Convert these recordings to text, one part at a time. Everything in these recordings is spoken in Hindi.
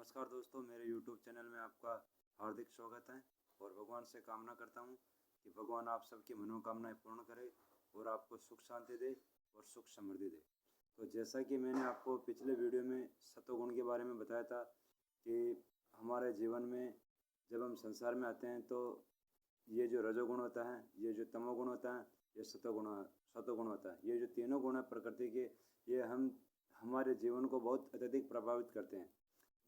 नमस्कार दोस्तों, मेरे YouTube चैनल में आपका हार्दिक स्वागत है। और भगवान से कामना करता हूँ कि भगवान आप सबकी मनोकामनाएं पूर्ण करे और आपको सुख शांति दे और सुख समृद्धि दे। तो जैसा कि मैंने आपको पिछले वीडियो में सतोगुण के बारे में बताया था कि हमारे जीवन में जब हम संसार में आते हैं तो ये जो रजोगुण होता है, ये जो तमोगुण होता है, ये सतोगुण होता है। ये जो तीनों गुण है प्रकृति के, ये हमारे जीवन को बहुत अत्यधिक प्रभावित करते हैं।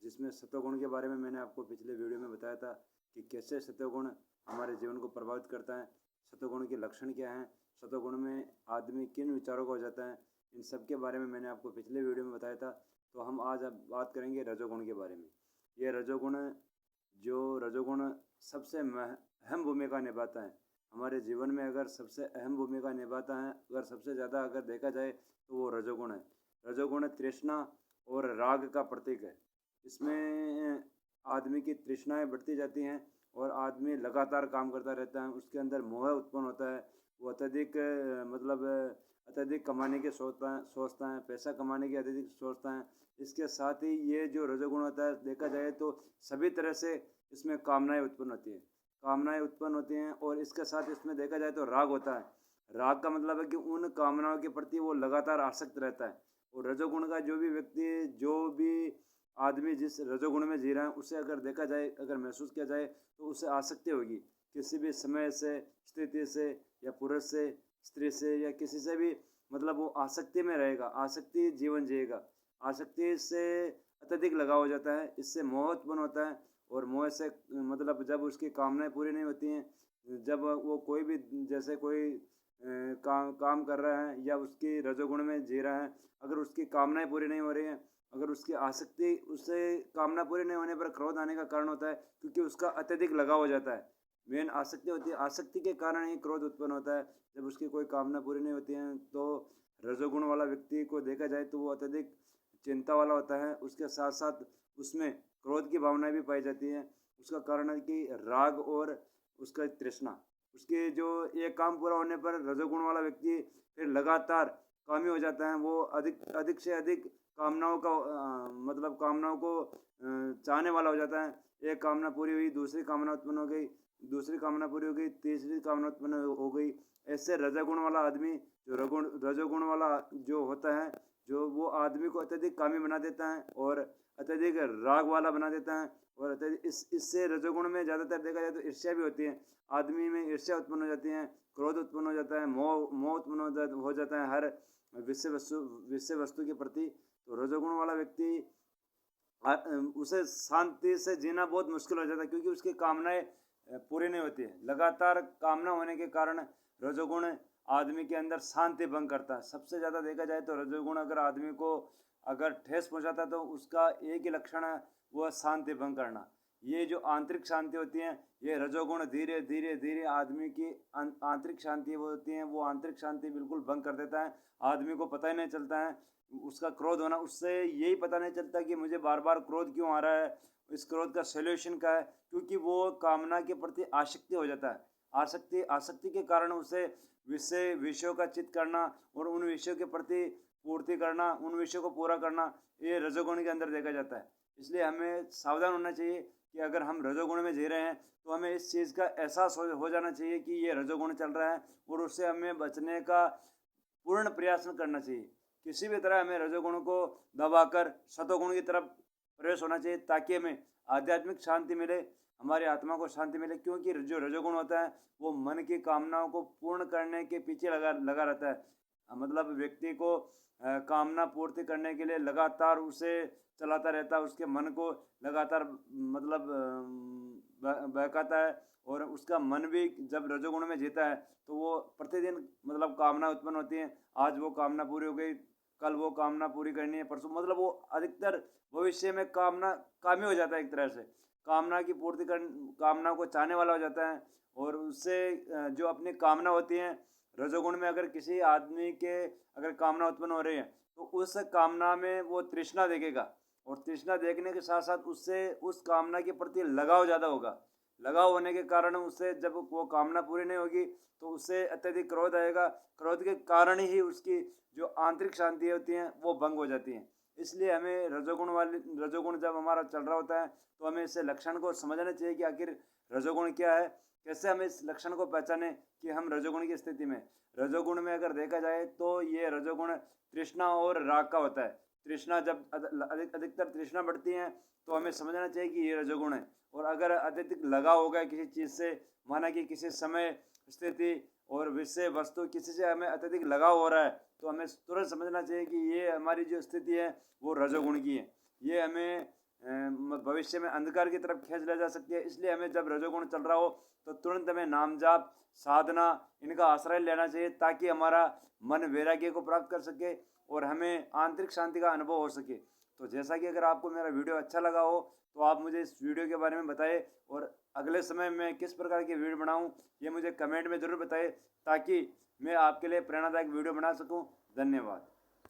जिसमें सतोगुण के बारे में मैंने आपको पिछले वीडियो में बताया था कि कैसे सतोगुण हमारे जीवन को प्रभावित करता है, सतोगुण के लक्षण क्या हैं, सतोगुण में आदमी किन विचारों का हो जाता है, इन सब के बारे में मैंने आपको पिछले वीडियो में बताया था। तो हम आज अब बात करेंगे रजोगुण के बारे में। ये रजोगुण सबसे अहम भूमिका निभाता है हमारे जीवन में। अगर सबसे अहम भूमिका निभाता है, अगर सबसे ज़्यादा अगर देखा जाए तो वो रजोगुण है। रजोगुण तृष्णा और राग का प्रतीक है। इसमें आदमी की तृष्णाएं बढ़ती जाती हैं और आदमी लगातार काम करता रहता है। उसके अंदर मोह उत्पन्न होता है। वो अत्यधिक कमाने के सोचता है, पैसा कमाने की अत्यधिक सोचता है। इसके साथ ही ये जो रजोगुण होता है, देखा जाए तो सभी तरह से इसमें कामनाएं उत्पन्न होती हैं और इसके साथ इसमें देखा जाए तो राग होता है। राग का मतलब है कि उन कामनाओं के प्रति वो लगातार आसक्त रहता है। और रजोगुण का जो भी आदमी जिस रजोगुण में जी रहा है, उसे अगर देखा जाए, अगर महसूस किया जाए तो उसे आसक्ति होगी किसी भी समय से, स्थिति से या पुरुष से, स्त्री से या किसी से भी। वो आसक्ति में रहेगा, आसक्ति जीवन जिएगा। आसक्ति से अत्यधिक लगाव हो जाता है, इससे मोह उत्पन्न होता है। और मोह से जब उसकी कामनाएं पूरी नहीं होती हैं, जब वो कोई भी जैसे कोई काम कर रहा है या उसकी रजोगुण में जी रहा है, अगर उसकी कामनाएं पूरी नहीं हो रही हैं, अगर उसकी आसक्ति, उससे कामना पूरी नहीं होने पर क्रोध आने का कारण होता है, क्योंकि उसका अत्यधिक लगाव हो जाता है। मेन आसक्ति होती है, आसक्ति के कारण ही क्रोध उत्पन्न होता है। जब उसकी कोई कामना पूरी नहीं होती है तो रजोगुण वाला व्यक्ति को देखा जाए तो वो अत्यधिक चिंता वाला होता है। उसके साथ साथ उसमें क्रोध की भावनाएं भी पाई जाती हैं। उसका कारण है कि राग और उसका तृष्णा। उसके जो एक काम पूरा होने पर रजोगुण वाला व्यक्ति फिर लगातार कामी हो जाता है। वो अधिक से अधिक कामनाओं को चाहने वाला हो जाता है। एक कामना पूरी हुई, दूसरी कामना उत्पन्न हो गई, दूसरी कामना पूरी हो गई, तीसरी कामना उत्पन्न हो गई। ऐसे रजोगुण वाला आदमी, रजोगुण वाला जो होता है, जो वो आदमी को अत्यधिक कामी बना देता है और अत्यधिक राग वाला बना देता है। और अत्यधिक इससे रजोगुण में ज़्यादातर देखा जाए तो ईर्ष्या भी होती है। आदमी में ईर्ष्या उत्पन्न हो जाती है, क्रोध उत्पन्न हो जाता है, मोह उत्पन्न हो जाता है हर विषय वस्तु के प्रति। तो रजोगुण वाला व्यक्ति उसे शांति से जीना बहुत मुश्किल हो जाता है, क्योंकि उसकी कामनाएं पूरी नहीं होती है। लगातार कामना होने के कारण रजोगुण आदमी के अंदर शांति भंग करता है। सबसे ज़्यादा देखा जाए तो रजोगुण अगर आदमी को अगर ठेस पहुंचाता है तो उसका एक ही लक्षण है, वो है शांति भंग करना। ये जो आंतरिक शांति होती है, ये रजोगुण धीरे धीरे आदमी की आंतरिक शांति होती है, वो आंतरिक शांति बिल्कुल भंग कर देता है। आदमी को पता ही नहीं चलता है उसका क्रोध होना। उससे यही पता नहीं चलता कि मुझे बार बार क्रोध क्यों आ रहा है, इस क्रोध का सोल्यूशन क्या है, क्योंकि वो कामना के प्रति आसक्ति हो जाता है। आसक्ति के कारण उसे विषयों का चित्त करना और उन विषयों के प्रति पूर्ति करना, उन विषयों को पूरा करना, ये रजोगुण के अंदर देखा जाता है। इसलिए हमें सावधान होना चाहिए कि अगर हम रजोगुण में जी रहे हैं तो हमें इस चीज़ का एहसास हो जाना चाहिए कि ये रजोगुण चल रहा है और उससे हमें बचने का पूर्ण प्रयास करना चाहिए। किसी भी तरह हमें रजोगुण को दबाकर सतोगुण की तरफ प्रवेश होना चाहिए, ताकि हमें आध्यात्मिक शांति मिले, हमारी आत्मा को शांति मिले। क्योंकि जो रजोगुण होता है वो मन की कामनाओं को पूर्ण करने के पीछे लगा रहता है। व्यक्ति को कामना पूर्ति करने के लिए लगातार उसे चलाता रहता है, उसके मन को लगातार बहकाता है। और उसका मन भी जब रजोगुण में जीता है तो वो प्रतिदिन कामना उत्पन्न होती है। आज वो कामना पूरी हो गई, कल वो कामना पूरी करनी है, परसों वो अधिकतर भविष्य में कामी हो जाता है। एक तरह से कामना को चाहने वाला हो जाता है। और उससे जो अपनी कामना होती है, रजोगुण में अगर किसी आदमी के अगर कामना उत्पन्न हो रही है तो उस कामना में वो तृष्णा देखेगा, और तृष्णा देखने के साथ साथ उससे उस कामना के प्रति लगाव ज़्यादा होगा। लगाव होने के कारण उससे जब वो कामना पूरी नहीं होगी तो उससे अत्यधिक क्रोध आएगा। क्रोध के कारण ही उसकी जो आंतरिक शांति होती है वो भंग हो जाती है। इसलिए हमें रजोगुण जब हमारा चल रहा होता है तो हमें इसे लक्षण को समझना चाहिए कि आखिर रजोगुण क्या है, कैसे हम इस लक्षण को पहचाने कि हम रजोगुण की स्थिति में। रजोगुण में अगर देखा जाए तो ये रजोगुण तृष्णा और राग का होता है। तृष्णा जब अधिकतर तृष्णा बढ़ती है तो हमें समझना चाहिए कि ये रजोगुण है। और अगर अत्यधिक लगाव हो गया किसी चीज़ से, माना कि किसी समय, स्थिति और विषय वस्तु किसी से हमें अत्यधिक लगाव हो रहा है, तो हमें तुरंत समझना चाहिए कि ये हमारी जो स्थिति है वो रजोगुण की है। ये हमें भविष्य में अंधकार की तरफ खींच ले जा सकती है। इसलिए हमें जब रजोगुण चल रहा हो तो तुरंत हमें नाम जाप, साधना, इनका आश्रय लेना चाहिए ताकि हमारा मन वैराग्य को प्राप्त कर सके और हमें आंतरिक शांति का अनुभव हो सके। तो जैसा कि अगर आपको मेरा वीडियो अच्छा लगा हो तो आप मुझे इस वीडियो के बारे में बताएं और अगले समय में किस प्रकार की वीडियो बनाऊं ये मुझे कमेंट में ज़रूर बताएं ताकि मैं आपके लिए प्रेरणादायक वीडियो बना सकूं। धन्यवाद।